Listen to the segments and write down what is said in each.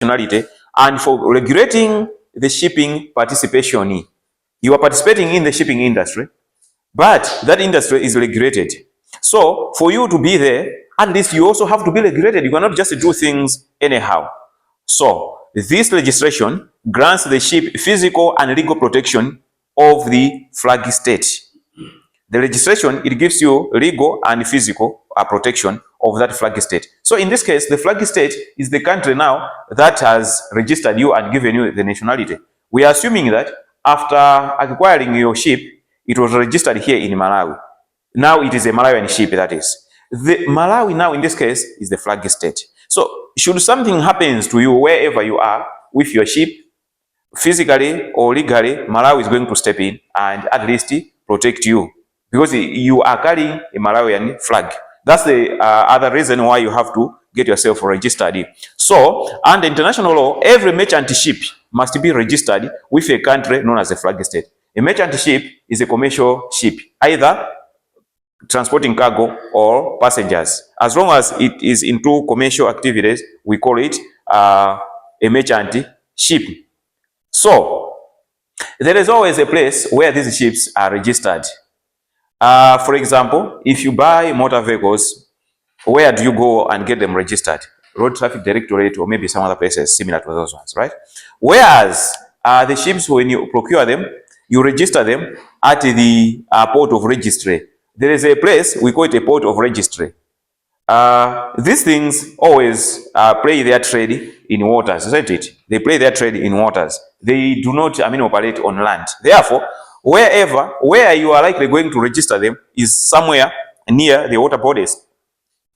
nationality, and for regulating the shipping participation. You are participating in the shipping industry, but that industry is regulated. So for you to be there, at least you also have to be regulated. You cannot just do things anyhow. So this legislation grants the ship physical and legal protection of the flag state. The legislation, it gives you legal and physical protection of that flag state. So in this case, the flag state is the country now that has registered you and given you the nationality. We are assuming that after acquiring your ship, it was registered here in Malawi. Now it is a Malawian ship, that is. The Malawi now in this case is the flag state. So should something happens to you wherever you are with your ship, physically or legally, Malawi is going to step in and at least protect you, because you are carrying a Malawian flag. That's the other reason why you have to get yourself registered. So, under international law, every merchant ship must be registered with a country known as a flag state. A merchant ship is a commercial ship, either transporting cargo or passengers. As long as it is into commercial activities, we call it a merchant ship. So, there is always a place where these ships are registered. For example, if you buy motor vehicles, where do you go and get them registered? Road Traffic Directorate, or maybe some other places similar to those ones, right? Whereas the ships, when you procure them, you register them at the port of registry. There is a place, we call it a port of registry. These things always play their trade in waters, isn't it? They play their trade in waters. They do not, operate on land. Therefore, where you are likely going to register them is somewhere near the water bodies.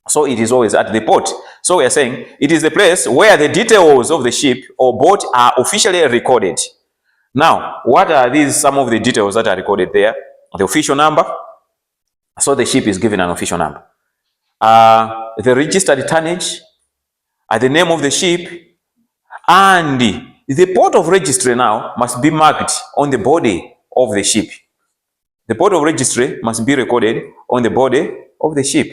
So it is always at the port. So we are saying it is the place where the details of the ship or boat are officially recorded. Now, what are these, some of the details that are recorded there? The official number. So the ship is given an official number. The registered tonnage, the name of the ship, and the port of registry now must be marked on the body of the ship. The port of registry must be recorded on the body of the ship.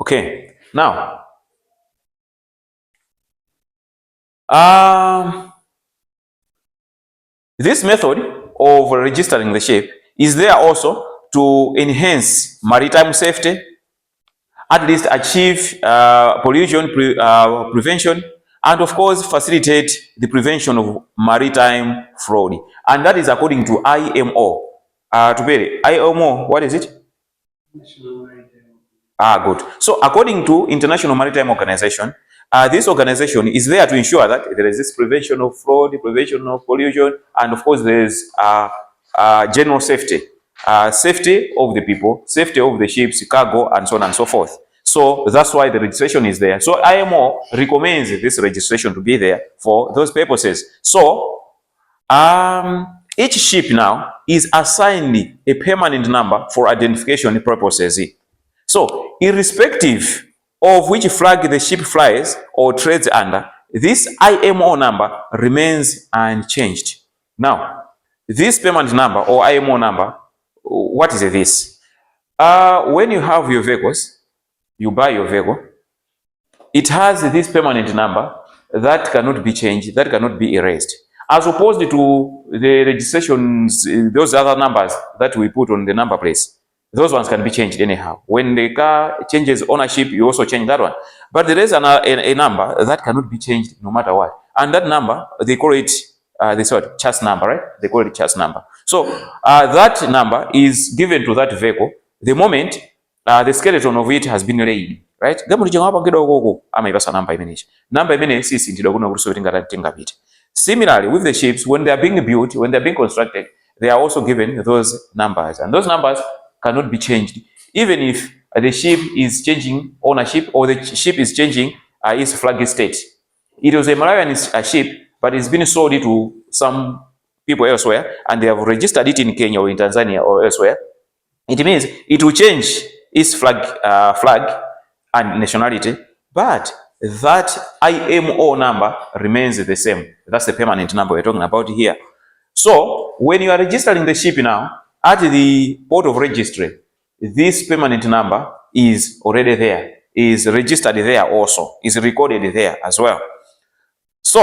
Okay, now, this method of registering the ship is there also to enhance maritime safety, at least achieve pollution prevention, and of course facilitate the prevention of maritime fraud. And that is according to IMO. IMO, what is it? Good. So according to International Maritime Organization, this organization is there to ensure that there is this prevention of fraud, prevention of pollution, and of course there is general safety. Safety of the people, safety of the ships, cargo, and so on and so forth. So that's why the registration is there. So IMO recommends this registration to be there for those purposes. So each ship now is assigned a permanent number for identification purposes. So irrespective of which flag the ship flies or trades under, this IMO number remains unchanged. Now, this permanent number or IMO number, what is this? When you have your vehicles, you buy your vehicle, it has this permanent number that cannot be changed, that cannot be erased. As opposed to the registrations, those other numbers that we put on the number plates, those ones can be changed anyhow. When the car changes ownership, you also change that one. But there is a number that cannot be changed no matter what. And that number, they call it chassis number, right? They call it chassis number. So that number is given to that vehicle the moment the skeleton of it has been laid, right? Similarly, with the ships, when they are being built, when they are being constructed, they are also given those numbers. And those numbers cannot be changed. Even if the ship is changing ownership or the ship is changing its flag state. It was a Malawian ship, but it's been sold to some people elsewhere, and they have registered it in Kenya or in Tanzania or elsewhere. It means it will change its flag and nationality, but that IMO number remains the same. That's the permanent number we're talking about here. So when you are registering the ship now at the port of registry, this permanent number is already there, is registered there also, is recorded there as well. So,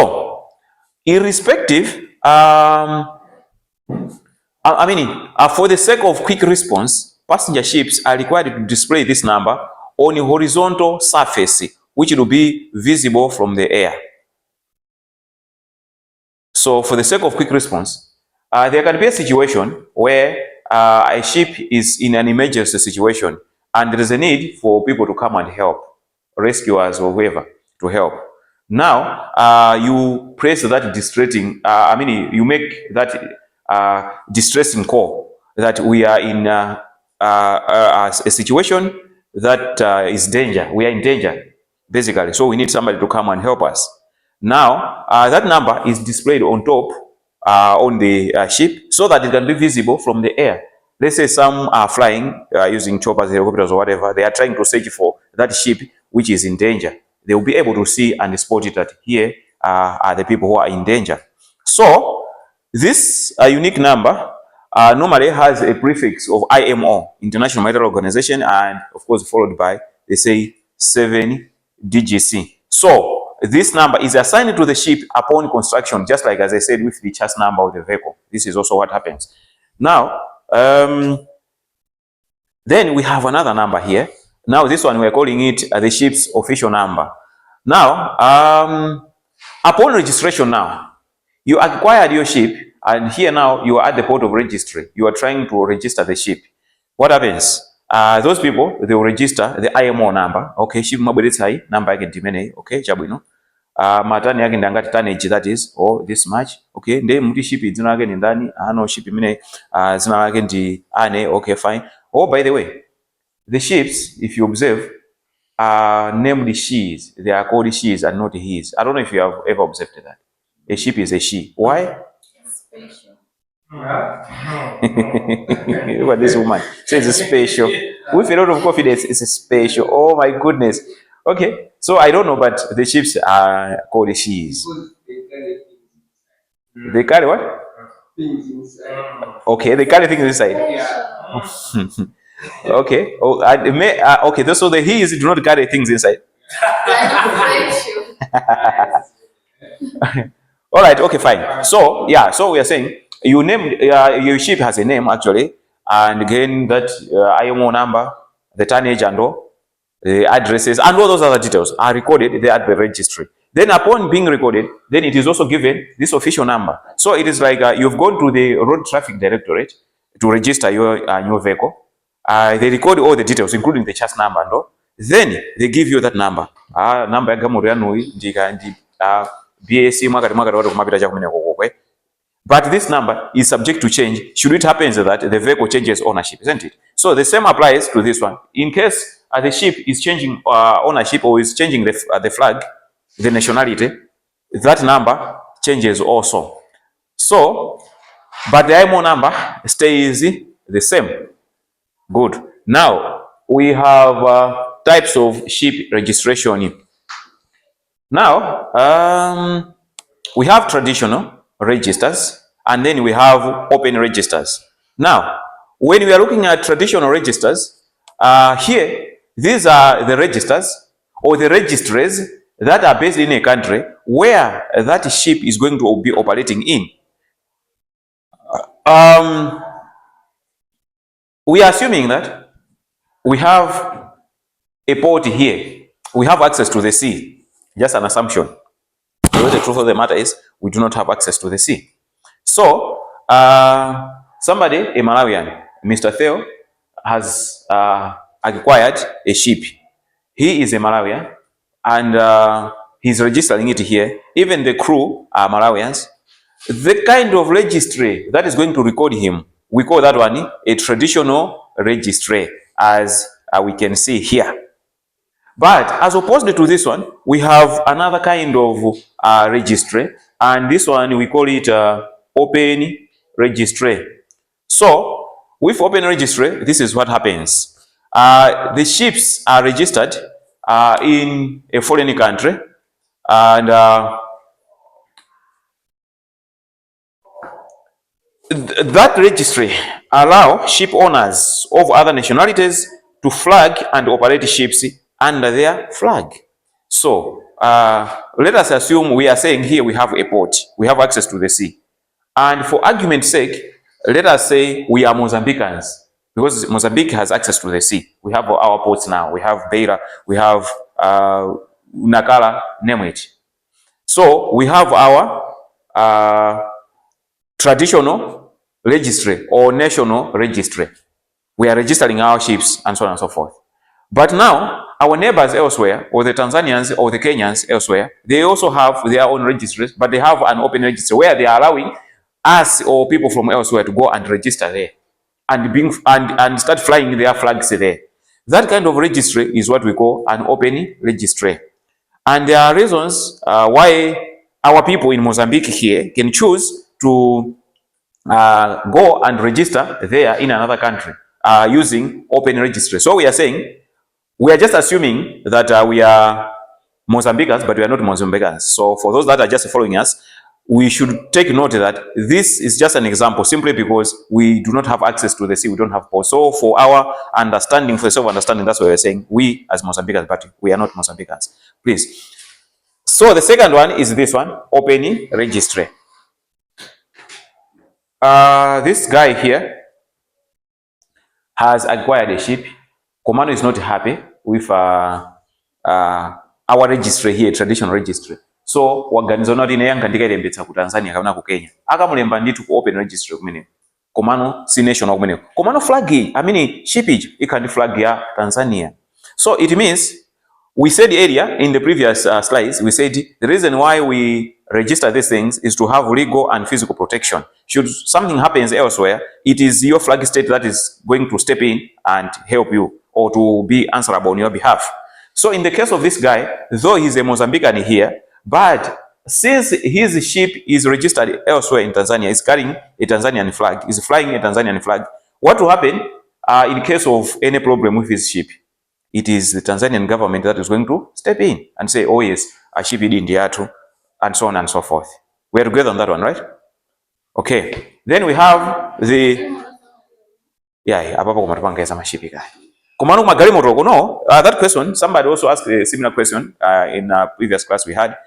irrespective, for the sake of quick response, passenger ships are required to display this number on a horizontal surface, which will be visible from the air. So for the sake of quick response, there can be a situation where a ship is in an emergency situation and there is a need for people to come and help, rescuers or whoever to help. Now, you press that distressing, you make that distressing call that we are in a situation that is danger. We are in danger, basically. So we need somebody to come and help us. Now, that number is displayed on top on the ship so that it can be visible from the air. Let's say some are flying using choppers, helicopters, or whatever. They are trying to search for that ship which is in danger. They will be able to see and spot it that here are the people who are in danger. So, this unique number normally has a prefix of IMO, International Maritime Organization, and of course followed by, they say, 7 DGC. So, this number is assigned to the ship upon construction, just like as I said with the chassis number of the vehicle. This is also what happens. Now, then we have another number here. Now, this one we're calling it the ship's official number. Now, upon registration now, you acquired your ship, and here now you are at the port of registry. You are trying to register the ship. What happens? Those people, they will register the IMO number. Okay, ship mabweretsa number yake ndimene. Okay, chabwino. Matani yake ndangati tonnage, that is, or this much. Okay, nde muti ship dzina lake ni ndani? Ano ship imene dzina lake ndi ane. Okay, fine. Oh, by the way, the ships, if you observe, are named she's. They are called she's and not his. I don't know if you have ever observed that. A ship is a she. Why? Special. Look at this woman. So it's a special. With a lot of confidence, it's a special. Oh my goodness. Okay. So I don't know, but the ships are called she's. They carry what? Things inside. Okay, they carry things inside. Yeah. Okay. Oh, okay. So the he's do not carry things inside. All right. Okay. Fine. So yeah. So we are saying you name your ship has a name actually, and again that IMO number, the tonnage and all, the addresses and all those other details are recorded there at the registry. Then upon being recorded, then it is also given this official number. So it is like you've gone to the Road Traffic Directorate to register your vehicle. They record all the details, including the chassis number and all. Then they give you that number. Number ya gamuri yanui ndika BAC mwakati watu kumapita cha kumene kokokwe. But this number is subject to change should it happen that the vehicle changes ownership, isn't it? So the same applies to this one. In case the ship is changing ownership or is changing the flag, the nationality, that number changes also. So, but the IMO number stays the same. Good. Now, we have types of ship registration. Now, we have traditional registers and then we have open registers. Now, when we are looking at traditional registers, here, these are the registers or the registries that are based in a country where that ship is going to be operating in. We are assuming that we have a port here. We have access to the sea. Just an assumption. Because the truth of the matter is, we do not have access to the sea. So, somebody, a Malawian, Mr. Theo, has acquired a ship. He is a Malawian, and he's registering it here. Even the crew are Malawians. The kind of registry that is going to record him, we call that one a traditional registry, as we can see here. But as opposed to this one, we have another kind of registry, and this one we call it open registry. So, with open registry, this is what happens. The ships are registered in a foreign country, and that registry allow ship owners of other nationalities to flag and operate ships under their flag. So, let us assume we are saying here we have a port, we have access to the sea. And for argument's sake, let us say we are Mozambicans, because Mozambique has access to the sea. We have our ports now. We have Beira, we have Nacala, name it. So we have our traditional registry or national registry. We are registering our ships and so on and so forth. But now, our neighbors elsewhere, or the Tanzanians or the Kenyans elsewhere, they also have their own registries, but they have an open registry where they are allowing us or people from elsewhere to go and register there and start flying their flags there. That kind of registry is what we call an open registry. And there are reasons why our people in Mozambique here can choose to go and register there in another country using open registry. So we are saying, we are just assuming that we are Mozambicans, but we are not Mozambicans. So for those that are just following us, we should take note that this is just an example, simply because we do not have access to the sea, we don't have ports. So for our understanding, for self-understanding, that's why we're saying we as Mozambicans, but we are not Mozambicans. Please. So the second one is this one, open registry. This guy here has acquired a ship. Komano is not happy with our registry here, traditional registry. So waganizo noti ne yanga ndikalembetsa ku Tanzania kapena ku Kenya. Akamulemba nditu ku open registry kumene. Komano si national kumene. Komano flag, I mean shipage ikandi flag ya Tanzania. So it means, we said earlier in the previous slides, we said the reason why we register these things is to have legal and physical protection. Should something happens elsewhere, it is your flag state that is going to step in and help you, or to be answerable on your behalf. So in the case of this guy, though he's a Mozambican here, but since his ship is registered elsewhere in Tanzania, is carrying a Tanzanian flag, is flying a Tanzanian flag, what will happen in case of any problem with his ship? It is the Tanzanian government that is going to step in and say, oh yes, a ship in India too, and so on and so forth. We are together on that one, right? Okay. Then we have the that question, somebody also asked a similar question in a previous class we had.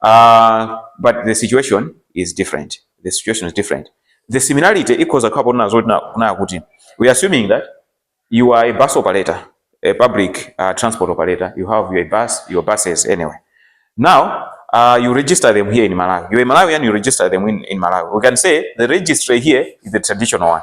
But the situation is different. The situation is different. The similarity equals a couple of we are assuming that you are a bus operator, a public transport operator. You have your buses anyway. Now, you register them here in Malawi. You're a Malawian, you register them in Malawi. We can say the registry here is the traditional one.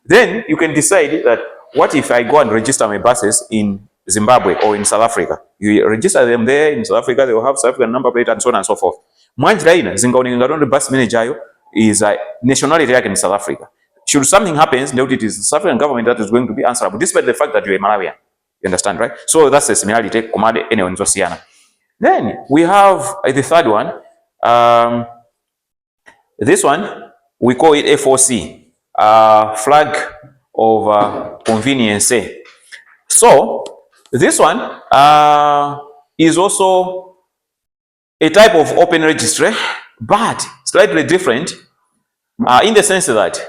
Then you can decide that, what if I go and register my buses in Zimbabwe or in South Africa? You register them there in South Africa, they will have South African number plate and so on and so forth. Mwanjira ina, zingaoninganga bus manager is a nationality in South Africa. Should something happens, note it is the South African government that is going to be answerable, despite the fact that you're a Malawian. You understand, right? So that's the similarity. Then we have the third one. This one, we call it F4C, flag of convenience. So this one is also a type of open registry, but slightly different in the sense that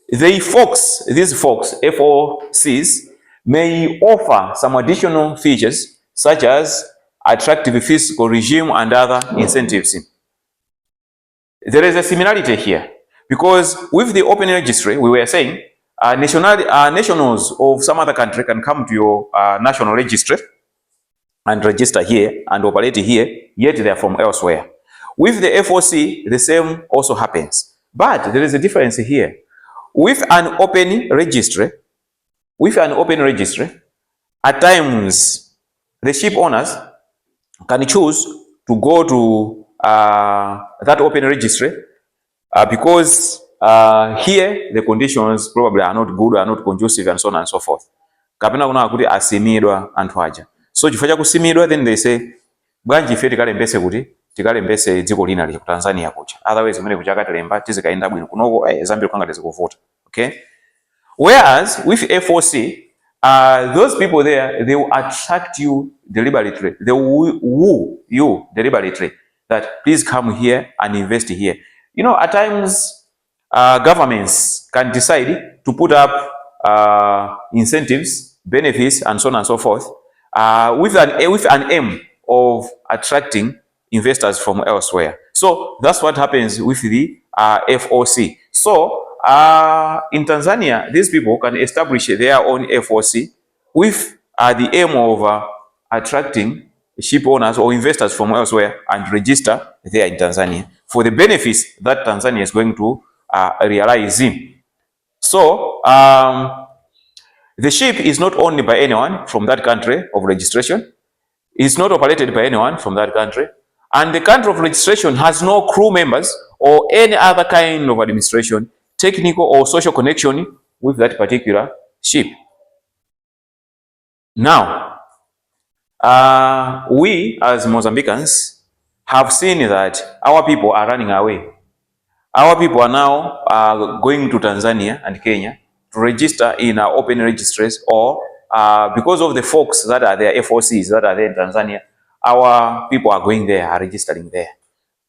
these folks, F4Cs, may offer some additional features such as attractive fiscal regime and other incentives. There is a similarity here, because with the open registry, we were saying nationals of some other country can come to your national registry and register here and operate here, yet they are from elsewhere. With the F4C, the same also happens. But there is a difference here. With an open registry, at times the ship owners can choose to go to that open registry because here the conditions probably are not good, are not conducive, and so on and so forth. Kapena kuna kuti asimidwa anthu aja. So chifukwa kusimidwa, then they say bwanji ife tikalembese kuti tikalembese dziko lina li Tanzania kucha. Otherwise mene kucha katalemba tizikaenda bwino kunoko Zambia kwanga tizikuvuta. Okay? Whereas with F4C, those people there, they will attract you deliberately. They will woo you deliberately that please come here and invest here. You know, at times governments can decide to put incentives, benefits, and so on and so forth with an aim of attracting investors from elsewhere. So that's what happens with the FOC. So in Tanzania, these people can establish their own FOC with the aim of attracting ship owners or investors from elsewhere and register there in Tanzania for the benefits that Tanzania is going to realize in. So the ship is not owned by anyone from that country of registration. It's not operated by anyone from that country. And the country of registration has no crew members or any other kind of administration, technical or social connection with that particular ship. Now, we as Mozambicans have seen that our people are running away. Our people are now going to Tanzania and Kenya to register in open registries, or because of the folks that are there, FOCs that are there in Tanzania, our people are going there, are registering there.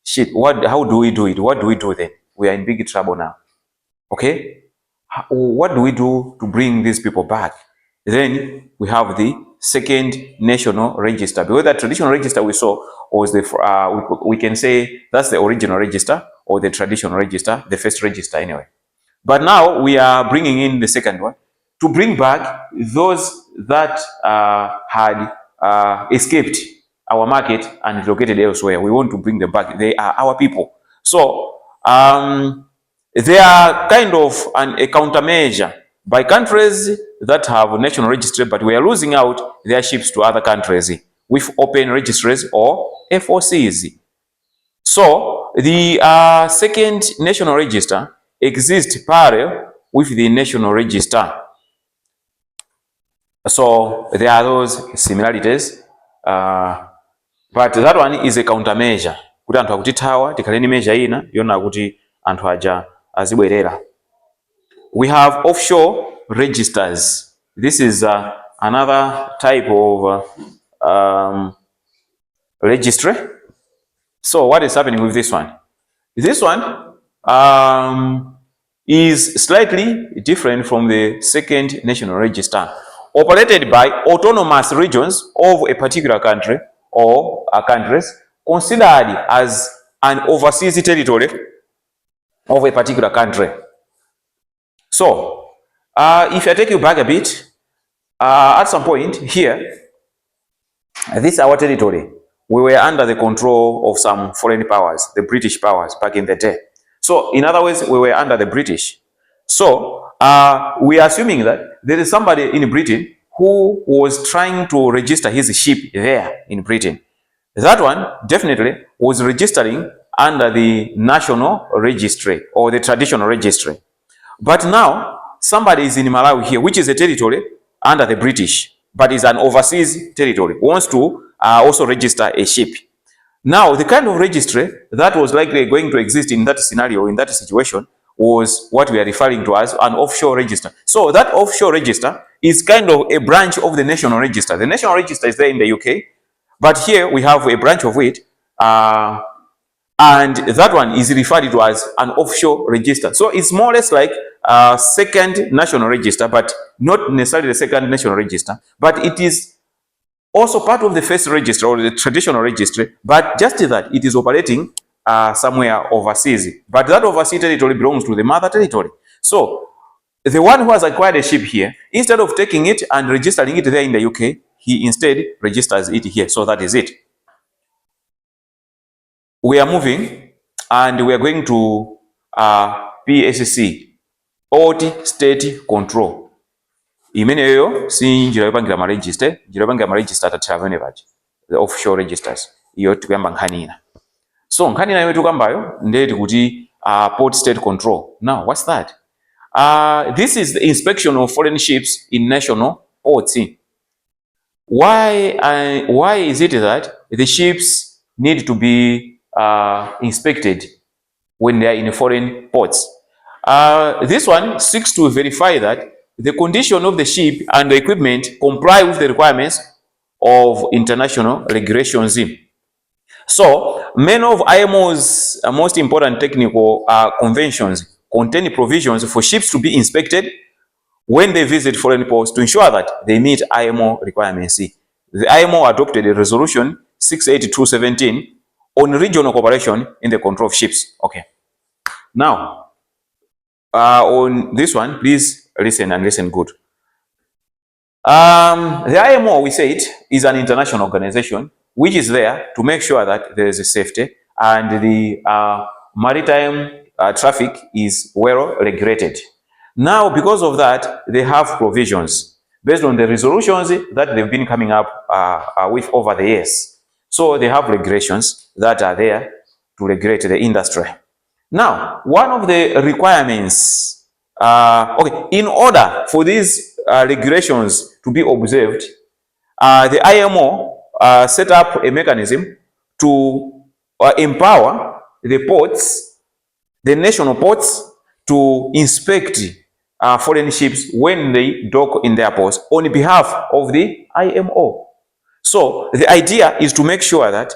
Shit, how do we do it? What do we do then? We are in big trouble now. Okay? What do we do to bring these people back? Then we have the second national register. Because that traditional register we saw was we can say that's the original register or the traditional register, the first register anyway. But now we are bringing in the second one to bring back those that had escaped our market and located elsewhere. We want to bring them back. They are our people. So they are kind of a countermeasure by countries that have national registry, but we are losing out their ships to other countries with open registries or FOCs. So the second national register exists parallel with the national register. So there are those similarities, but that one is a countermeasure. Kuti anthu akutithawa tikhaleni measure ina yona kuti anthu aja azibwerera. We have offshore registers. This is another type of registry. So what is happening with this one? This one is slightly different from the second national register, operated by autonomous regions of a particular country or countries considered as an overseas territory of a particular country. So, if I take you back a bit, at some point here, this is our territory. We were under the control of some foreign powers, the British powers back in the day. So, in other words, we were under the British. So, we are assuming that there is somebody in Britain who was trying to register his ship there in Britain. That one definitely was registering under the national registry or the traditional registry. But now, somebody is in Malawi here, which is a territory under the British, but is an overseas territory, wants to also register a ship. Now, the kind of registry that was likely going to exist in that scenario, in that situation, was what we are referring to as an offshore register. So that offshore register is kind of a branch of the national register. The national register is there in the UK, but here we have a branch of it, and that one is referred to as an offshore register. So it's more or less like a second national register, but not necessarily the second national register, but it is also part of the first register or the traditional registry, but just that it is operating somewhere overseas. But that overseas territory belongs to the mother territory. So the one who has acquired a ship here, instead of taking it and registering it there in the UK, he instead registers it here. So that is it. We are moving and we are going to PSC, Port State Control. Imeneyo si njira yopangira ma register, njira yopangira ma register atathavene bachi, the offshore registers. Iyo tikuyamba nkhani ina. So nkhani ina yetu kambayo ndeti kuti Port State Control. Now, what's that? This is the inspection of foreign ships in national ports. Why is it that the ships need to be inspected when they are in foreign ports? This one seeks to verify that the condition of the ship and the equipment comply with the requirements of international regulations. So, many of IMO's most important technical conventions contain provisions for ships to be inspected when they visit foreign ports to ensure that they meet IMO requirements. The IMO adopted a resolution 68217 on regional cooperation in the control of ships. Okay. Now, on this one, please listen and listen good. The IMO, we said, is an international organization which is there to make sure that there is a safety and the maritime traffic is well regulated. Now, because of that, they have provisions based on the resolutions that they've been coming up with over the years. So they have regulations that are there to regulate the industry. Now, one of the requirements, okay, in order for these regulations to be observed, the IMO set up a mechanism to empower the ports, the national ports, to inspect foreign ships when they dock in their ports on behalf of the IMO. So the idea is to make sure that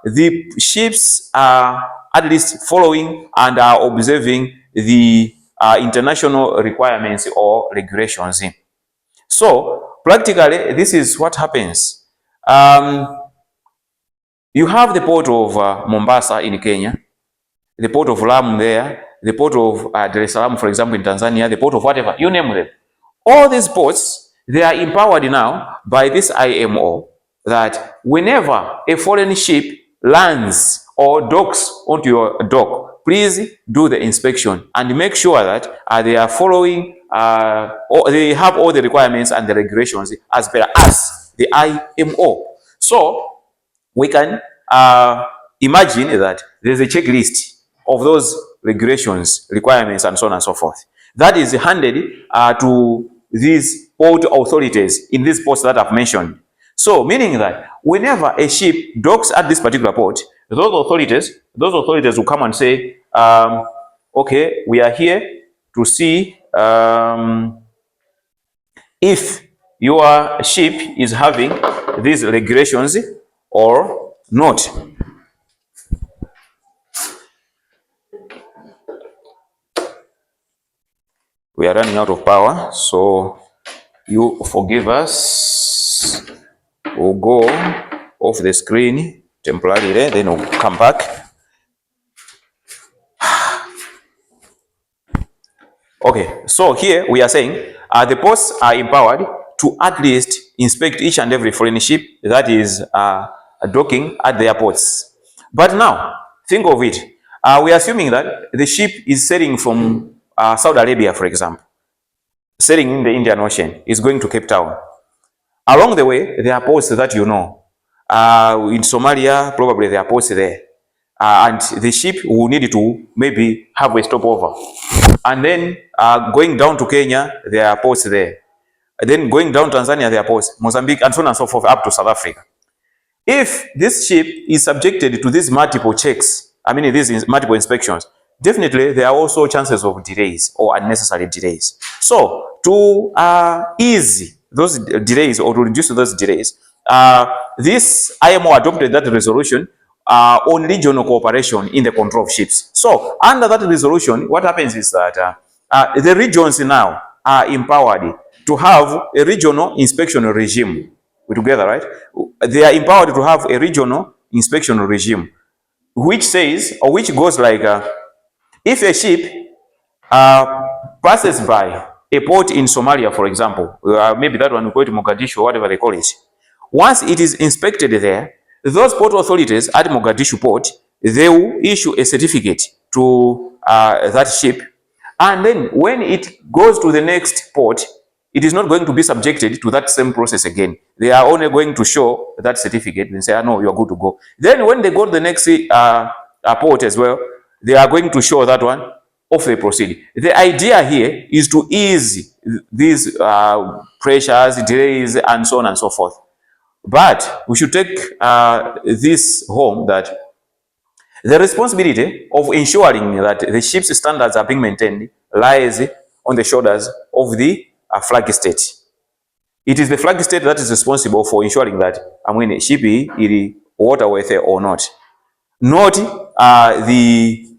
the ships are at least following and are observing the international requirements or regulations. So practically, this is what happens. You have the port of Mombasa in Kenya, the port of Lamu there, the port of Dar es Salaam, for example, in Tanzania, the port of whatever, you name them. All these ports, they are empowered now by this IMO that whenever a foreign ship lands or docks onto your dock, please do the inspection and make sure that they are following, or they have all the requirements and the regulations as per as the IMO. So we can imagine that there's a checklist of those regulations, requirements, and so on and so forth. That is handed to these port authorities in these ports that I've mentioned. So, meaning that whenever a ship docks at this particular port, those authorities will come and say, okay, we are here to see if your ship is having these regulations or not. We are running out of power, so you forgive us. We'll go off the screen temporarily, then we'll come back. Okay, so here we are saying the ports are empowered to at least inspect each and every foreign ship that is docking at their ports. But now, think of it. We are assuming that the ship is sailing from Saudi Arabia, for example, sailing in the Indian Ocean, is going to Cape Town. Along the way, there are ports that you know. In Somalia, probably there are ports there. And the ship will need to maybe have a stopover. And then going down to Kenya, there are ports there. And then going down to Tanzania, there are ports, Mozambique, and so on and so forth, up to South Africa. If this ship is subjected to these multiple checks, I mean these multiple inspections, definitely there are also chances of delays or unnecessary delays. So to ease those delays or to reduce those delays, this IMO adopted that resolution on regional cooperation in the control of ships. So under that resolution, what happens is that the regions now are empowered to have a regional inspection regime. We're together, right? They are empowered to have a regional inspection regime, which says, or which goes like, if a ship passes by a port in Somalia, for example, maybe that one we call it Mogadishu or whatever they call it. Once it is inspected there, those port authorities at Mogadishu port, they will issue a certificate to that ship. And then when it goes to the next port, it is not going to be subjected to that same process again. They are only going to show that certificate and say, no, you're good to go. Then when they go to the next port as well, they are going to show that one, off they proceed. The idea here is to ease these pressures, delays, and so on and so forth. But we should take this home that the responsibility of ensuring that the ship's standards are being maintained lies on the shoulders of the flag state. It is the flag state that is responsible for ensuring that a ship is waterworthy or not. Not these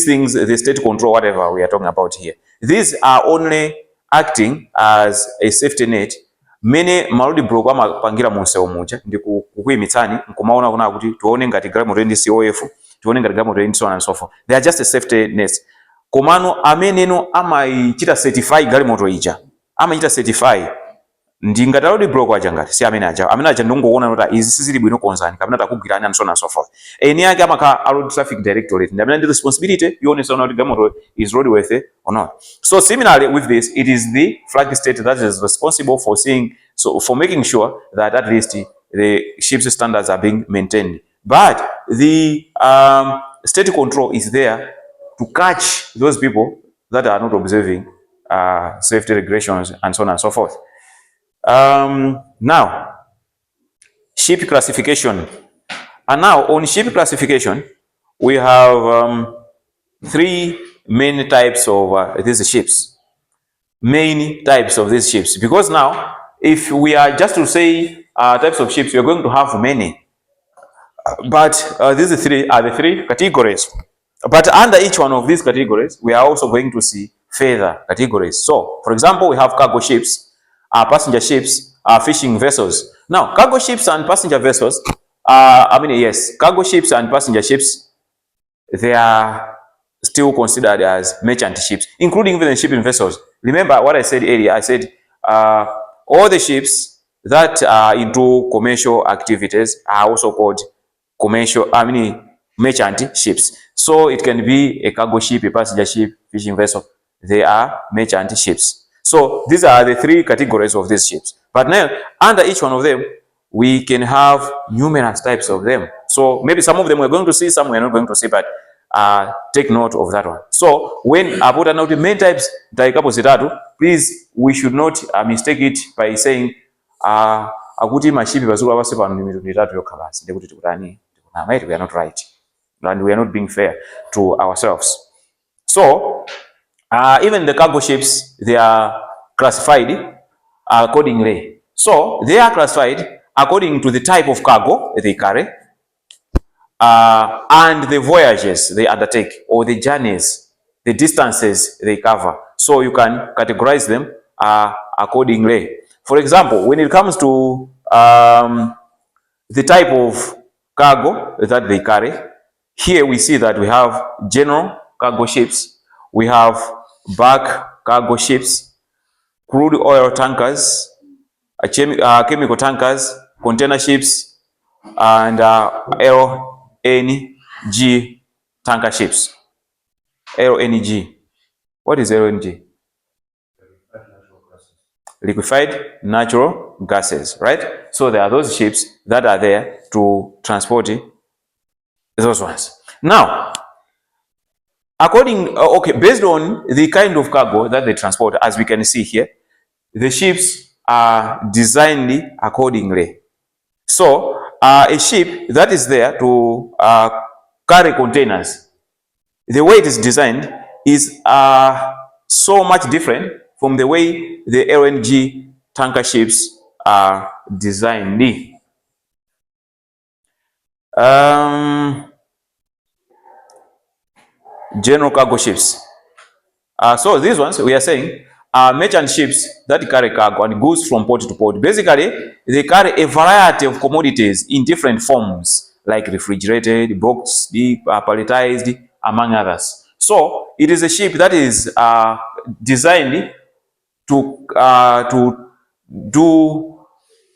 things, the state control, whatever we are talking about here. These are only acting as a safety net mene malodi block amapangira munsewu muja ndi kukuyimitsani nkumaona kuna kuti tione ngati galimoto ndi COF, tione ngati galimoto ndi so on and so forth. They are just a safety nets. Komano ameneno amaichita certify galimoto ija, amachita certify ndi ngati alodi block aja ngati si amene aja ndongoona kuti izi sizili bwino konzani kapena takugwirani and so on and so forth. Eni yake amaka road traffic directorate ndi amene ndi responsibility yonesa kuti galimoto is roadworthy or not. So similarly with this, it is the flag state that is responsible for for making sure that at least the ship's standards are being maintained. But the state control is there to catch those people that are not observing safety regulations and so on and so forth. Now, ship classification. And now on ship classification, we have 3 main types of these ships. Main types of these ships. Because now, if we are just to say types of ships, we are going to have many. But these are the 3 categories. But under each one of these categories, we are also going to see further categories. So, for example, we have cargo ships, passenger ships, fishing vessels. Now, cargo ships and passenger vessels, cargo ships and passenger ships, they are still considered as merchant ships, including even the shipping vessels. Remember what I said earlier. I said all the ships that are into commercial activities are also called merchant ships. So it can be a cargo ship, a passenger ship, fishing vessel. They are merchant ships. So these are the 3 categories of these ships. But now, under each one of them, we can have numerous types of them. So maybe some of them we're going to see, some we're not going to see, but take note of that one. So when I put out the main types, please, we should not mistake it by saying akuti mashipi bazulu abase pano ni mitundu 3 yokha basi ndikuti tikutani tikunama. We are not right, and we are not being fair to ourselves. So even the cargo ships, they are classified accordingly. So they are classified according to the type of cargo they carry and the voyages they undertake, or the journeys, the distances they cover. So you can categorize them accordingly. For example, when it comes to the type of cargo that they carry, here we see that we have general cargo ships, we have bulk cargo ships, crude oil tankers, chemical tankers, container ships, and LNG tanker ships. LNG. What is LNG? Liquefied natural gases, right? So there are those ships that are there to transport those ones. Now, based on the kind of cargo that they transport, as we can see here, the ships are designed accordingly. So, a ship that is there to carry containers, the way it is designed is so much different from the way the LNG tanker ships are designed. General cargo ships. So these ones we are saying are merchant ships that carry cargo and goods from port to port. Basically, they carry a variety of commodities in different forms, like refrigerated, boxed, palletized, among others. So it is a ship that is designed to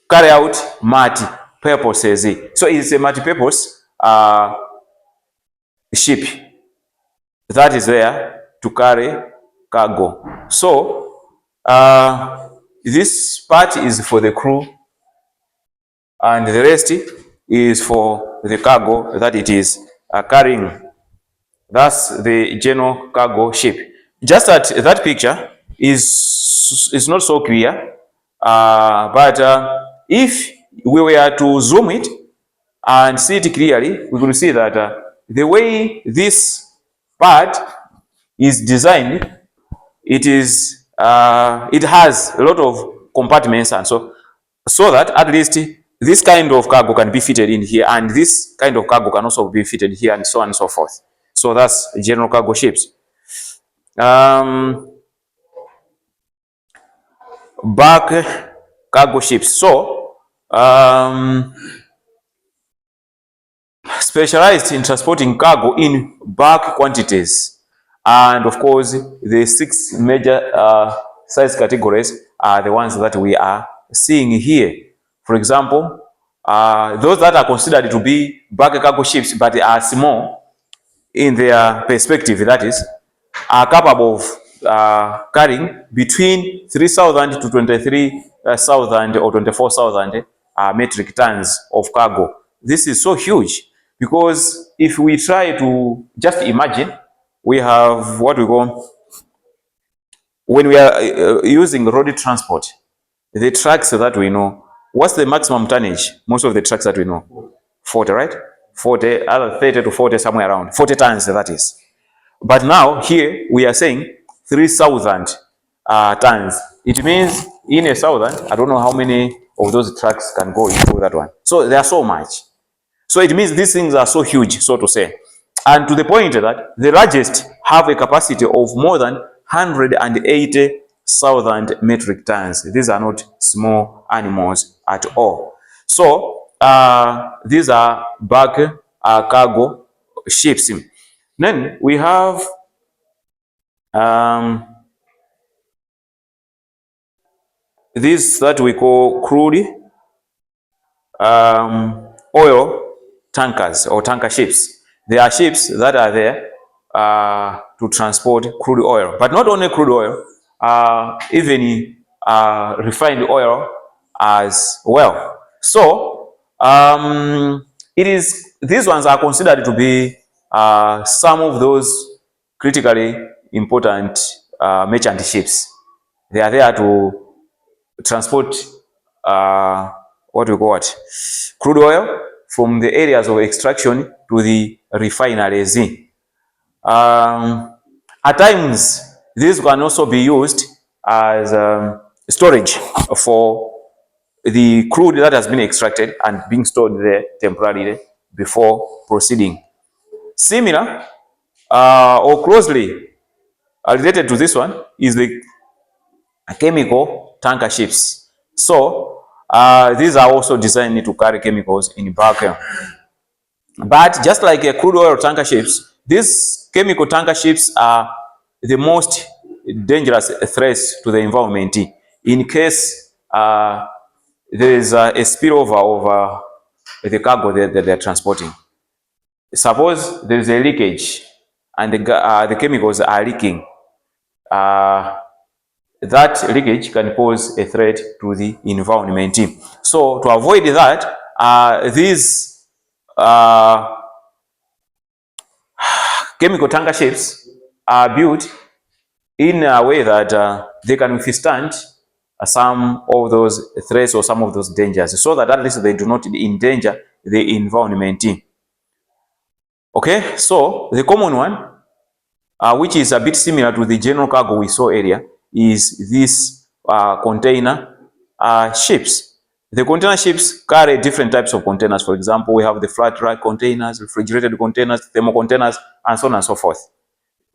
carry out multi-purposes. So it is a multi-purpose ship that is there to carry cargo. So this part is for the crew, and the rest is for the cargo that it is carrying. That's the general cargo ship. Just that picture is not so clear, but if we were to zoom it and see it clearly, we could see that the way this part is designed, it has a lot of compartments, and so that at least this kind of cargo can be fitted in here, and this kind of cargo can also be fitted here, and so on and so forth. So that's general cargo ships. Back cargo ships. So, specialized in transporting cargo in bulk quantities. And of course, the 6 major size categories are the ones that we are seeing here. For example, those that are considered to be bulk cargo ships but are small in their perspective, that is, are capable of carrying between 3,000 to 23,000 or 24,000 metric tons of cargo. This is so huge because if we try to just imagine, we have what we call, when we are using road transport, the trucks that we know, what's the maximum tonnage? Most of the trucks that we know, 40, right? 40, either 30 to 40, somewhere around 40 tons, that is. But now here we are saying 3,000 tons. It means in 1,000, I don't know how many of those trucks can go into that one. So they are so much. So it means these things are so huge, so to say. And to the point that the largest have a capacity of more than 180,000 metric tons. These are not small animals at all. So these are bulk cargo ships. Then we have this that we call crude oil tankers or tanker ships. There are ships that are there to transport crude oil, but not only crude oil, even refined oil as well. So it is, these ones are considered to be some of those critically important merchant ships. They are there to transport what we call it, crude oil from the areas of extraction to the refineries. At times, these can also be used as storage for the crude that has been extracted and being stored there temporarily before proceeding. Similar or closely related to this one is the chemical tanker ships. So these are also designed to carry chemicals in bulk. But just like crude oil tanker ships, these chemical tanker ships are the most dangerous threats to the environment in case there is a spillover of the cargo that they're transporting. Suppose there is a leakage and the chemicals are leaking. That leakage can pose a threat to the environment. So to avoid that, these chemical tanker ships are built in a way that they can withstand some of those threats or some of those dangers, so that at least they do not endanger the environment. Okay, so the common one, which is a bit similar to the general cargo we saw earlier, is this container ships. The container ships carry different types of containers. For example, we have the flat rack containers, refrigerated containers, thermal containers, and so on and so forth.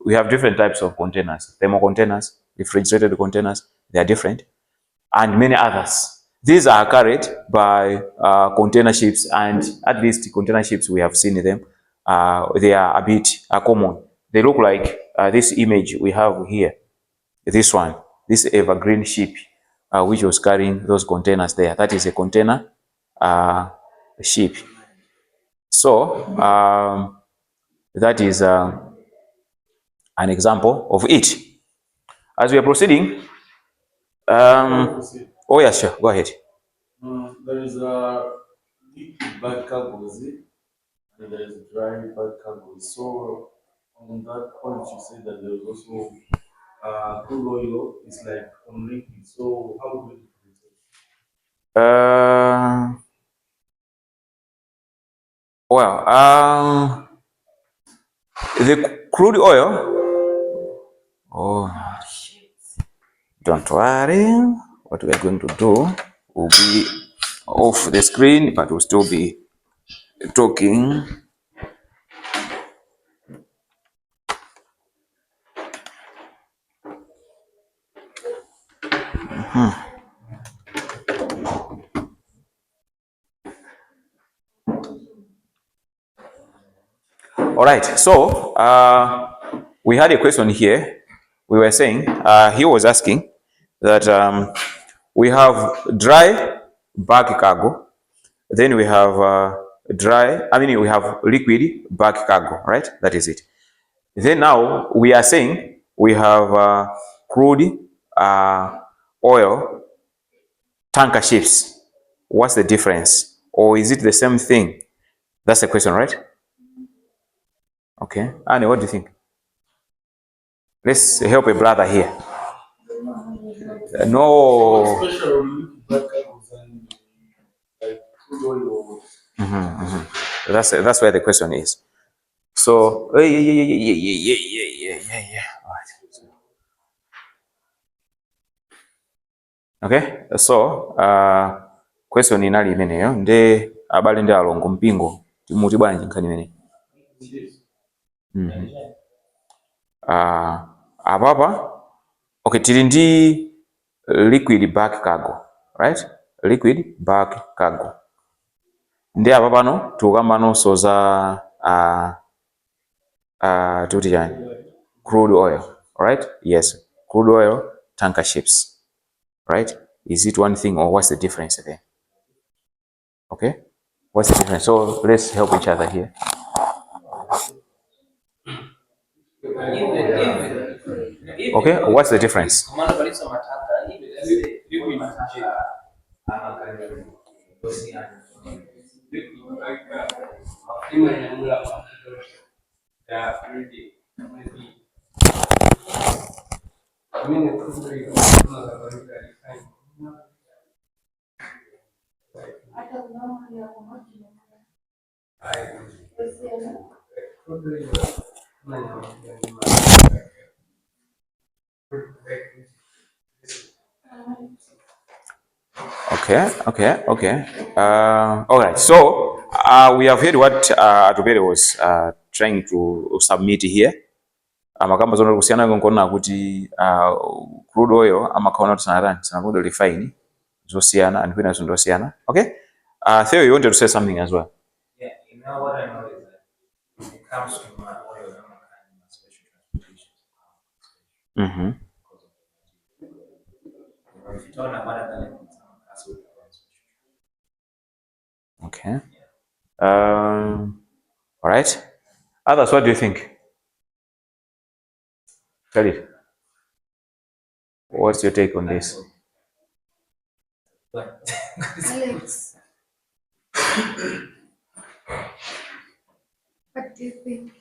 We have different types of containers, thermal containers, refrigerated containers, they are different, and many others. These are carried by container ships, and at least container ships, we have seen them. They are a bit common. They look like this image we have here, this one, this evergreen ship, which was carrying those containers there. That is a container ship. So that is an example of it. As we are proceeding, oh yeah, sure, go ahead. There is a liquid bad cargoes and there is dry bad cargoes. So on that point, you say that there is also crude oil is like on liquid. So how do we differentiate? Well, the crude oil, oh, don't worry. What we are going to do will be off the screen, but we'll still be talking. All right, so we had a question here. We were saying, he was asking that we have dry bulk cargo, then we have we have liquid bulk cargo, right? That is it. Then now we are saying we have crude oil tanker ships. What's the difference? Or is it the same thing? That's the question, right? Okay. Annie, what do you think? Let's help a brother here. No. That's where the question is. So, yeah. All right. Okay. So, question inali imeneyo nde abale ndi alongo mpingo muti bwanji nkhani imene. Apapa okay, tili ndi liquid bulk cargo, right? Liquid bulk cargo. Ndi apa pano tikukambano za tuti chani crude oil, right? Yes, crude oil tanker ships, right? Is it one thing or what's the difference there? Okay, what's the difference? So let's help each other here. Okay, what's the difference? Okay. All right. So we have heard what Atubere was trying to submit here. Amakamba zono kusiyana ngonkona kuti crude oil amakhaona kuti sanakudwa refine zosiyana and kwina zindosiyana. Okay. Theo, you wanted to say something as well? Yeah, you know what I know is that when it comes to my oil, I'm a kind of special transportation. If you talk about it, okay. All right. Others, what do you think? Tell it. What's your take on this? Alex, what do you think?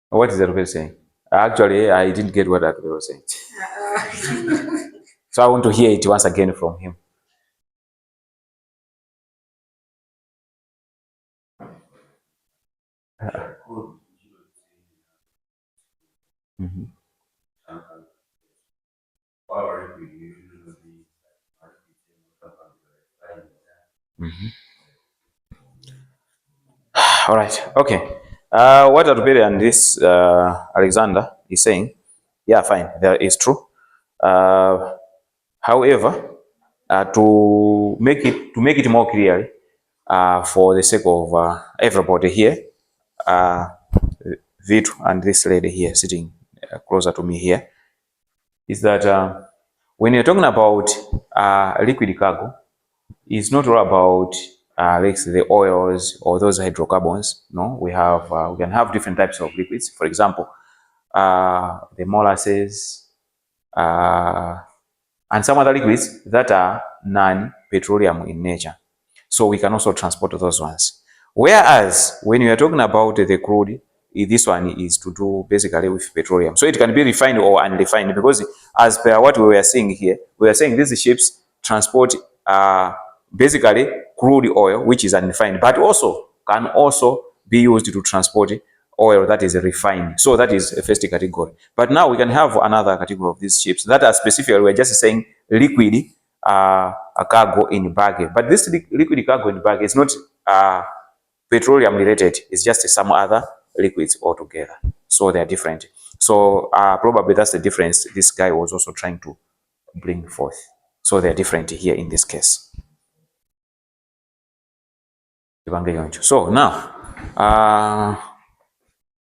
What is Arubel saying? Actually, I didn't get what Arubel was saying. So I want to hear it once again from him. All right. Okay. What Arubel and this Alexander is saying, yeah, fine, that is true. However, to make it more clear, for the sake of everybody here, Vitu and this lady here sitting closer to me here, is that when you're talking about liquid cargo, it's not all about like the oils or those hydrocarbons. No, we can have different types of liquids. For example, the molasses, and some other liquids that are non-petroleum in nature. So we can also transport those ones. Whereas when you are talking about the crude, this one is to do basically with petroleum. So it can be refined or unrefined, because as per what we were saying here, we are saying these ships transport basically crude oil, which is unrefined, but also can also be used to transport oil that is refined. So that is a first category. But now we can have another category of these ships that are specifically, we're just saying liquid cargo in bag. But this liquid cargo in bag is not petroleum related. It's just some other liquids altogether. So they are different. So probably that's the difference this guy was also trying to bring forth. So they're different here in this case. So now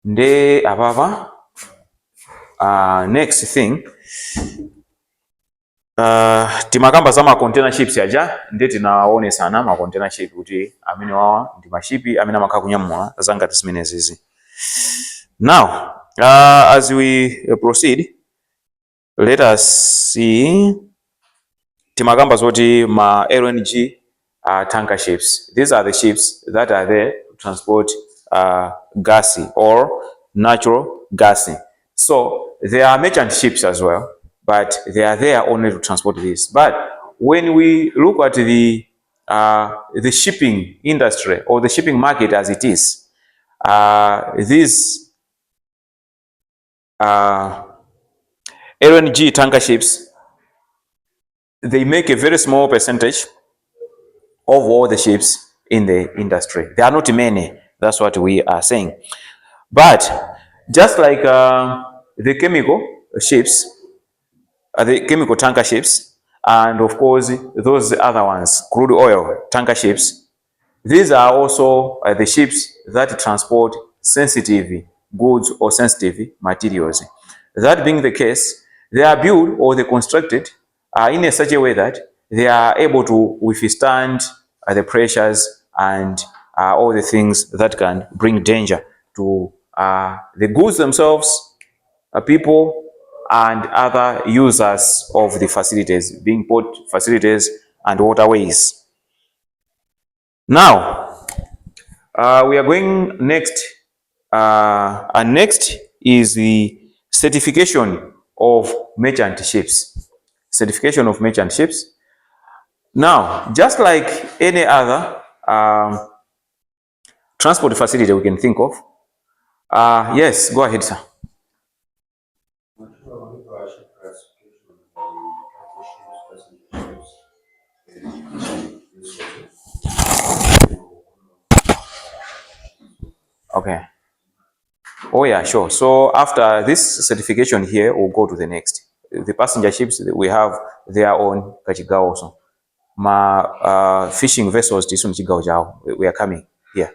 nde ababa next thing timakamba za ma container ships aja nde tinaonesana ma container ship kuti amene wawa ndi mashipi amene amakhala kunyamula zangati zimene zizi. Now as we proceed, let us see timakamba zoti ma LNG tanker ships. These are the ships that are there to transport gas or natural gas. So there are merchant ships as well, but they are there only to transport this. But when we look at the shipping industry or the shipping market as it is, these LNG tanker ships, they make a very small percentage of all the ships in the industry. There are not many, that's what we are saying. But just like the chemical ships, the chemical tanker ships, and of course those other ones, crude oil tanker ships, these are also the ships that transport sensitive goods or sensitive materials. That being the case, they are built or they constructed in such a way that they are able to withstand the pressures and all the things that can bring danger to the goods themselves, people, and other users of the facilities, being port facilities and waterways. Now, we are going next, and next is the certification of merchant ships. Certification of merchant ships. Now, just like any other transport facility we can think of, yes, go ahead, sir. Okay. Oh yeah, sure. So after this certification here, we'll go to the next. The passenger ships, we have their own kachigawo also. Ma fishing vessels, we are coming here.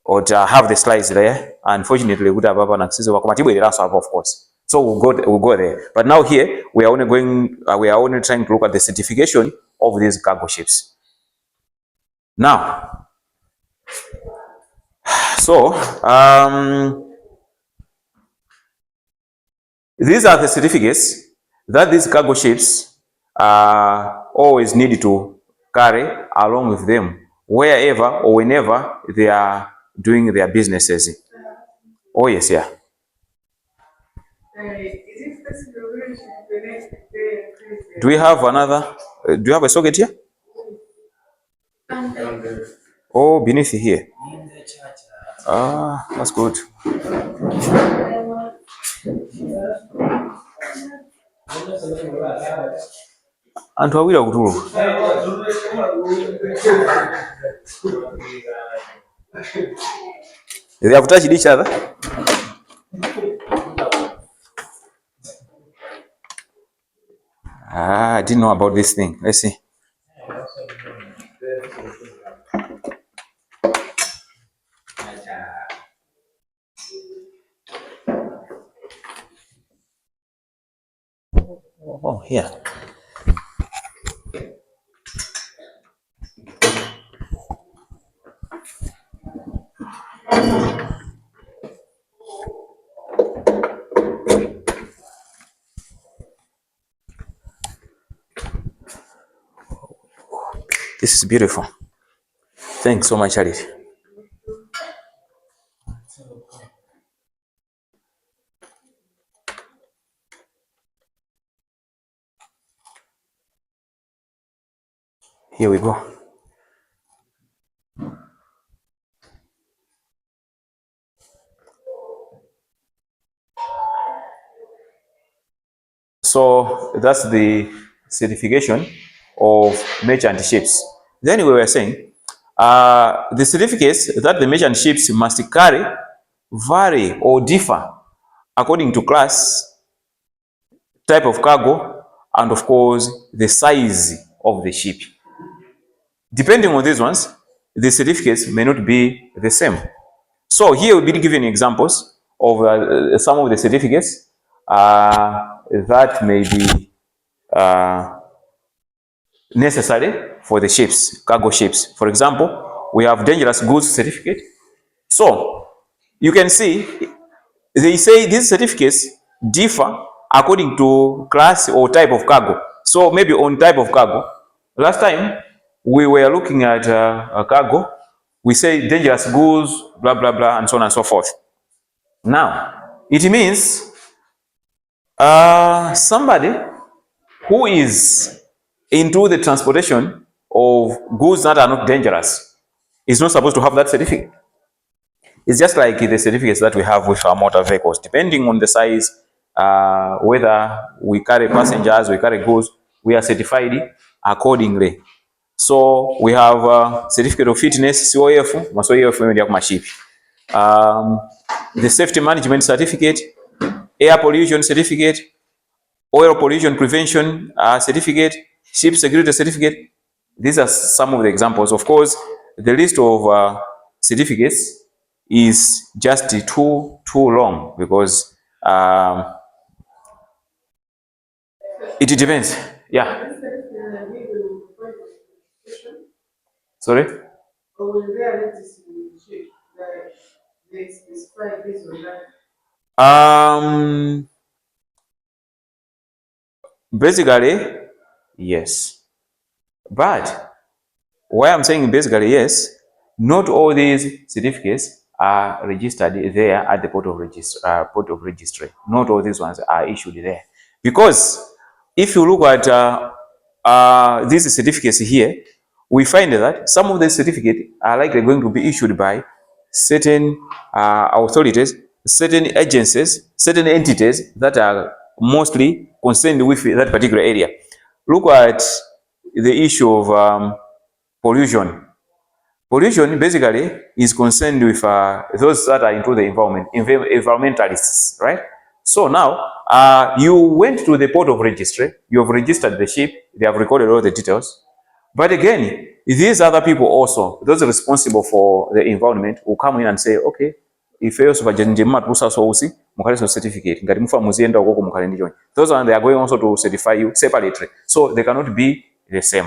Or have the slides there. Unfortunately, we would have of course. So we'll go there. But now here we are only trying to look at the certification of these cargo ships. Now, so these are the certificates that these cargo ships always need to carry along with them wherever or whenever they are doing their businesses. Oh yes, yeah. Do we have another? Do you have a socket here? Oh, beneath here. Ah, that's good. Antu awira kutulu. They have touched each other. I didn't know about this thing. Let's see. Oh, here. This is beautiful. Thanks so much, Charity. Here we go. So that's the certification of merchant ships. Then we were saying the certificates that the merchant ships must carry vary or differ according to class, type of cargo, and of course the size of the ship. Depending on these ones, the certificates may not be the same. So here we'll be giving examples of some of the certificates that may be necessary for the ships, cargo ships. For example, we have dangerous goods certificate. So you can see they say these certificates differ according to class or type of cargo. So maybe on type of cargo, last time we were looking at a cargo, we say dangerous goods, blah, blah, blah, and so on and so forth. Now, it means somebody who is into the transportation of goods that are not dangerous is not supposed to have that certificate. It's just like the certificates that we have with our motor vehicles, depending on the size, whether we carry passengers, we carry goods, we are certified accordingly. So we have certificate of fitness, COF, maship. The safety management certificate, air pollution certificate, oil pollution prevention certificate, ship security certificate. These are some of the examples. Of course, the list of certificates is just too long because it depends. Yeah. Sorry. Um. Basically, yes. But why I'm saying basically yes, not all these certificates are registered there at the port of registry. Not all these ones are issued there. Because if you look at these certificates here, we find that some of the certificates are likely going to be issued by certain authorities, certain agencies, certain entities that are mostly concerned with that particular area. Look at the issue of pollution. Pollution basically is concerned with those that are into the environment, environmentalists, right? So now, you went to the port of registry, you have registered the ship, they have recorded all the details. But again, these other people also, those responsible for the environment, will come in and say, okay, if you also certificate, those are they are going also to certify you separately. So they cannot be the same.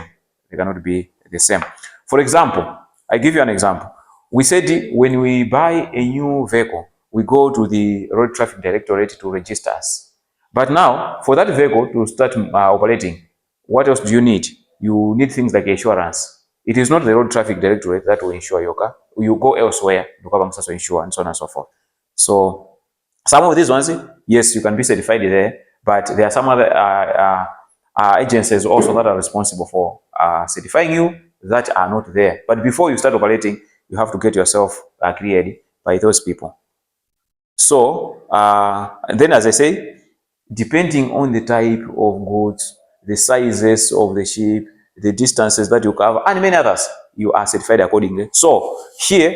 They cannot be the same. For example, I give you an example. We said when we buy a new vehicle, we go to the Road Traffic Directorate to register us. But now, for that vehicle to start operating, what else do you need? You need things like insurance. It is not the Road Traffic Directorate that will insure your car. You go elsewhere to cover insure and so on and so forth. So some of these ones, yes, you can be certified there, but there are some other agencies also that are responsible for certifying you that are not there. But before you start operating, you have to get yourself cleared by those people. So, and then as I say, depending on the type of goods, the sizes of the ship, the distances that you cover, and many others, you are certified accordingly. So here,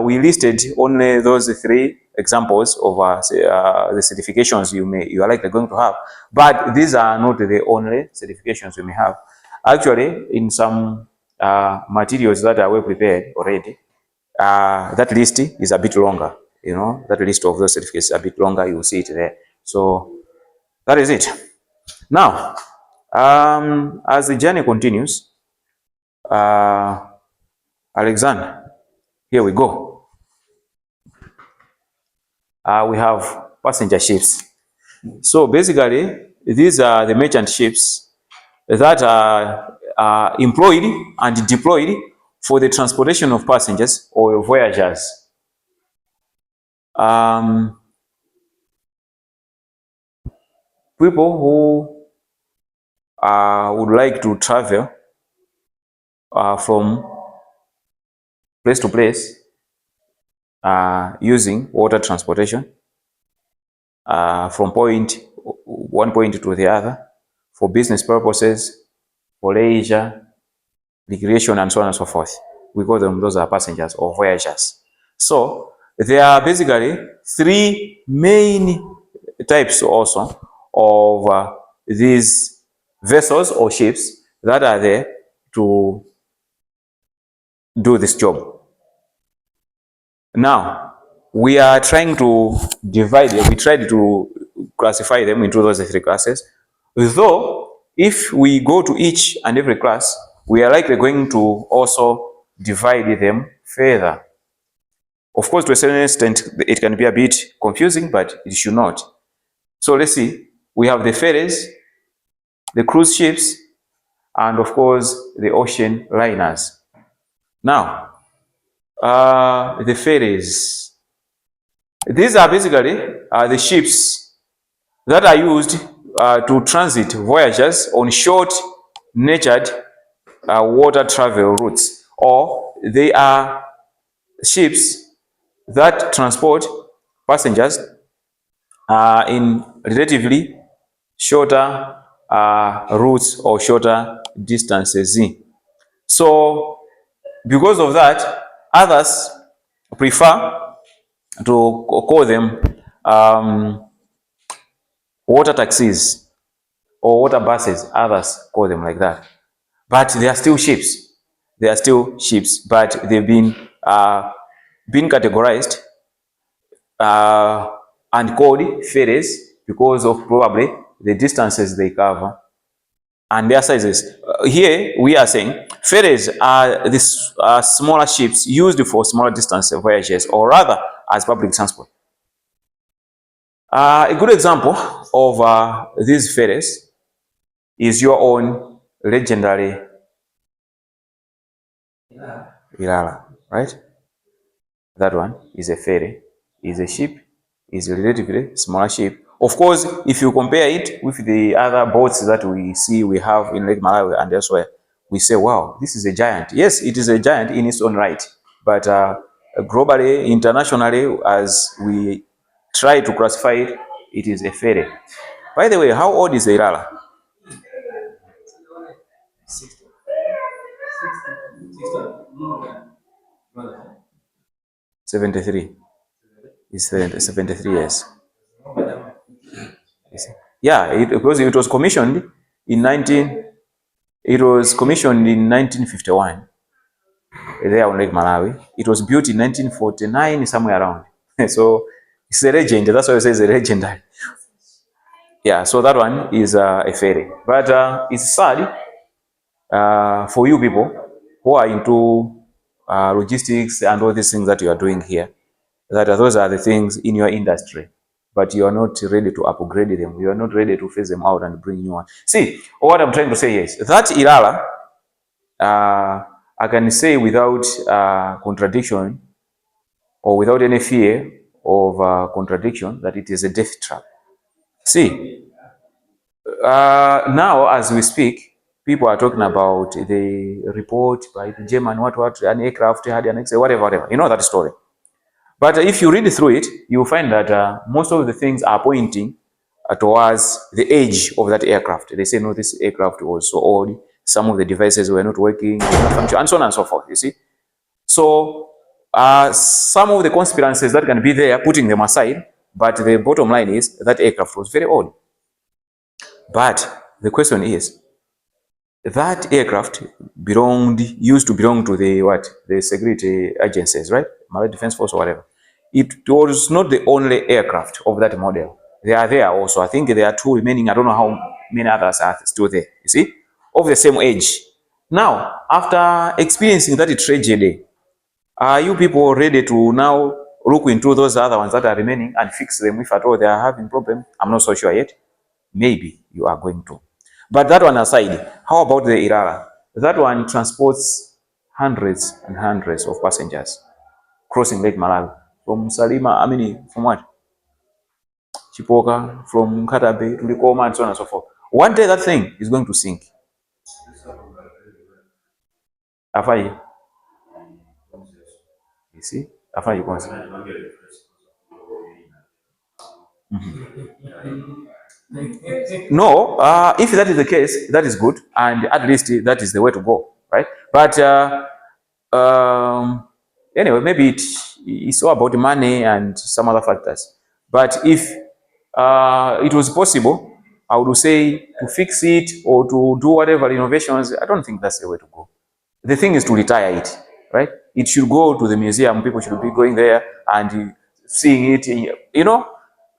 we listed only those three examples of the certifications you are likely going to have. But these are not the only certifications you may have. Actually, in some materials that are well prepared already, that list is a bit longer. You know, that list of those certificates is a bit longer. You will see it there. So that is it. Now, as the journey continues, Alexander, here we go. We have passenger ships. So basically, these are the merchant ships that are employed and deployed for the transportation of passengers or voyagers. People who would like to travel from place to place using water transportation from one point to the other for business purposes, for leisure, recreation, and so on and so forth. We call them, those are passengers or voyagers. So there are basically three main types also of these vessels or ships that are there to do this job. Now, we are trying to divide them. We tried to classify them into those three classes. Though, if we go to each and every class, we are likely going to also divide them further. Of course, to a certain extent, it can be a bit confusing, but it should not. So let's see. We have the ferries, the cruise ships, and of course, the ocean liners. Now, the ferries. These are basically the ships that are used to transit voyagers on short, natured water travel routes, or they are ships that transport passengers in relatively shorter routes or shorter distances. So, because of that, others prefer to call them water taxis or water buses. Others call them like that. But they are still ships. They are still ships, but they've been categorized and called ferries because of probably the distances they cover and their sizes. Here we are saying ferries are these smaller ships used for smaller distance voyages, or rather as public transport. A good example of these ferries is your own legendary Ilala, right? That one is a ferry, is a ship, is a relatively smaller ship. Of course, if you compare it with the other boats that we have in Lake Malawi and elsewhere, we say, wow, this is a giant. Yes, it is a giant in its own right. But globally, internationally, as we try to classify it, it is a ferry. By the way, how old is the Ilala? 60. 73. It's 73 years. Yeah, because it was commissioned in 1951 there on Lake Malawi. It was built in 1949 somewhere around. So it's a legend. That's why I say it's a legendary. Yeah, so that one is a ferry. But it's sad for you people who are into logistics and all these things that you are doing here, that those are the things in your industry, but you are not ready to upgrade them. You are not ready to phase them out and bring new one. See, what I'm trying to say is that Ilala, I can say without contradiction or without any fear of contradiction that it is a death trap. See, now as we speak, people are talking about the report by the German, what, an aircraft had an accident, whatever. You know that story. But if you read through it, you'll find that most of the things are pointing towards the age of that aircraft. They say, no, this aircraft was so old, some of the devices were not working, and so on and so forth, you see. So some of the conspiracies that can be there, putting them aside, but the bottom line is that aircraft was very old. But the question is, that aircraft used to belong to the security agencies, right? Malawi Defense Force or whatever. It was not the only aircraft of that model. They are there also. I think there are two remaining. I don't know how many others are still there. You see, of the same age. Now, after experiencing that tragedy, are you people ready to now look into those other ones that are remaining and fix them if at all they are having problem? I'm not so sure yet. Maybe you are going to. But that one aside, how about the Ilala? That one transports hundreds and hundreds of passengers crossing Lake Malawi from Salima, from what? Chipoka, from Katabe to Likoma, and so on and so forth. One day that thing is going to sink. Afai, you see? Afai, you consider. No, if that is the case, that is good, and at least that is the way to go, right? But um, anyway, maybe it's all about money and some other factors. But if it was possible, I would say to fix it or to do whatever innovations, I don't think that's the way to go. The thing is to retire it, right? It should go to the museum. People should be going there and seeing it, you know.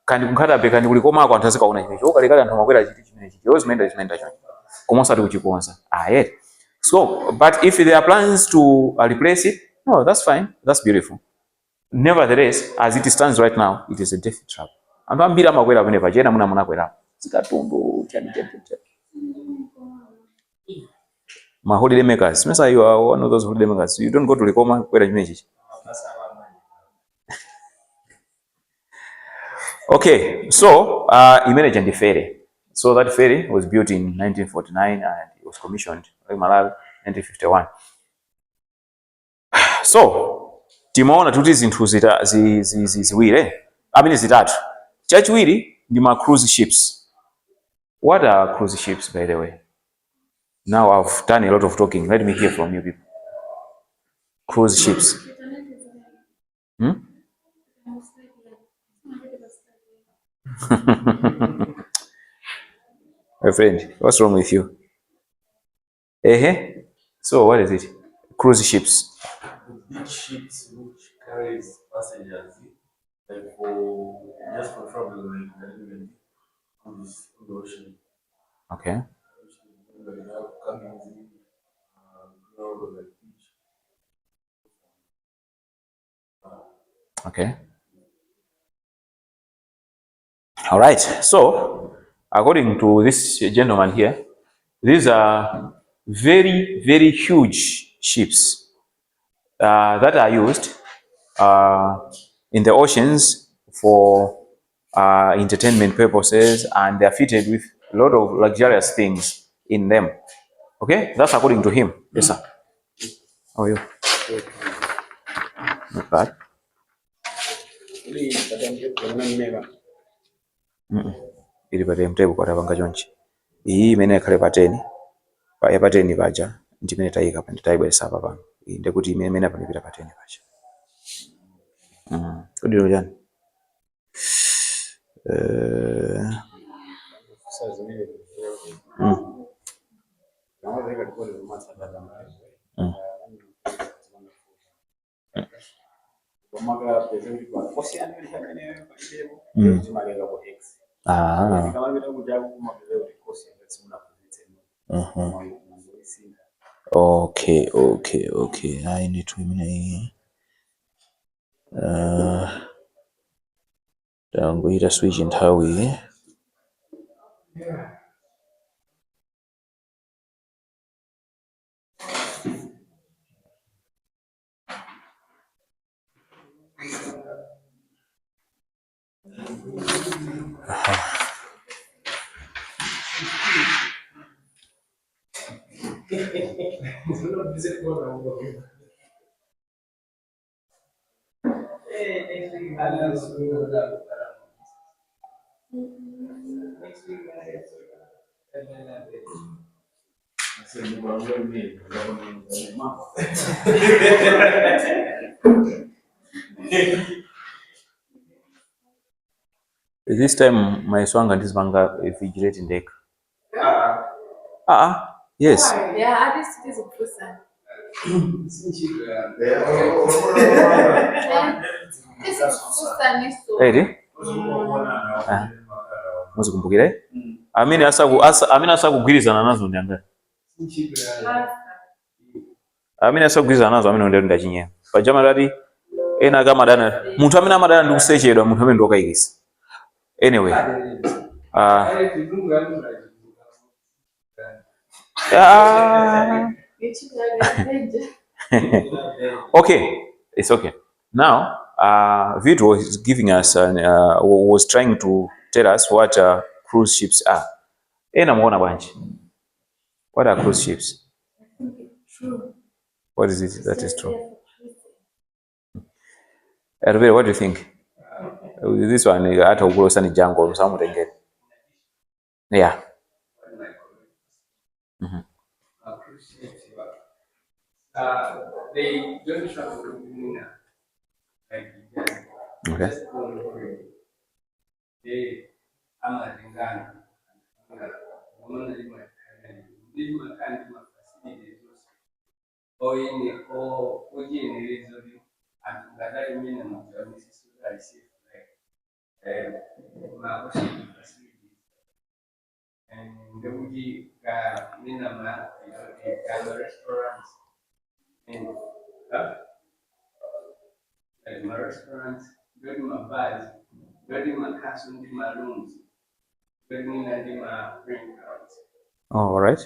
Kandi kunkatabe kandi kulikomako anthu azikaona chimenecho okalekale anthu amakwera chiti chimenechi chimene choncho komosati kuchikonza yet. So but if there are plans to replace it, no, that's fine, that's beautiful. Nevertheless, as it stands right now, it is a death trap. Anthu ambiri amakwera pamene pachena munakwera zikatundu chani. Ma holiday makers, mesa you are one of those holiday makers. You don't go to Likoma kwera chimenechi. Okay, so Imene and the ferry. So that ferry was built in 1949 and it was commissioned in Malawi 1951. So timaona tuti zinthu ziwiri, zitatu. Chachiwiri ndi ma cruise ships. What are cruise ships, by the way? Now I've done a lot of talking. Let me hear from you people. Cruise ships. My friend, what's wrong with you? So what is it? Cruise ships. The big ships which carries passengers, like for just for travel, like even on the ocean. Okay. Like have cabins, like beach. Okay. All right. So, according to this gentleman here, these are very, very huge ships that are used in the oceans for entertainment purposes, and they are fitted with a lot of luxurious things in them. Okay, that's according to him. Yes, sir. How are you? Not bad. Ili pate mtego kwa tabanga chonchi. Iyi imene yakhale pateni, pa pateni paja, ndi imene tayika pa nditayibweresa apa pano. Iyi ndikuti imene panipita pateni paja. Kudiro chani? Okay, okay, okay. I need to tangoita switch nthawi. This time my swanga ndizipanga refrigerator ndeka. Yes. Yeah, at least it is a person. This is person so. Eri? Muzikumbukire? Amene asakugwirizana nazo ndi angati? Amene asakugwirizana nazo amene ndero ndachinyera. Pajama dati ena kama dana munthu amene amadana ndi kusechedwa munthu amene ndokayikisa. Anyway. Okay, it's okay. Now, Vito is giving us was trying to tell us what cruise ships are. Muona bwanji. What are cruise ships? True. What is it that is true? Hervé, what do you think? This one, hata ugulosa ni jango, samu tengere. Yeah. They don't travel Okay. All right.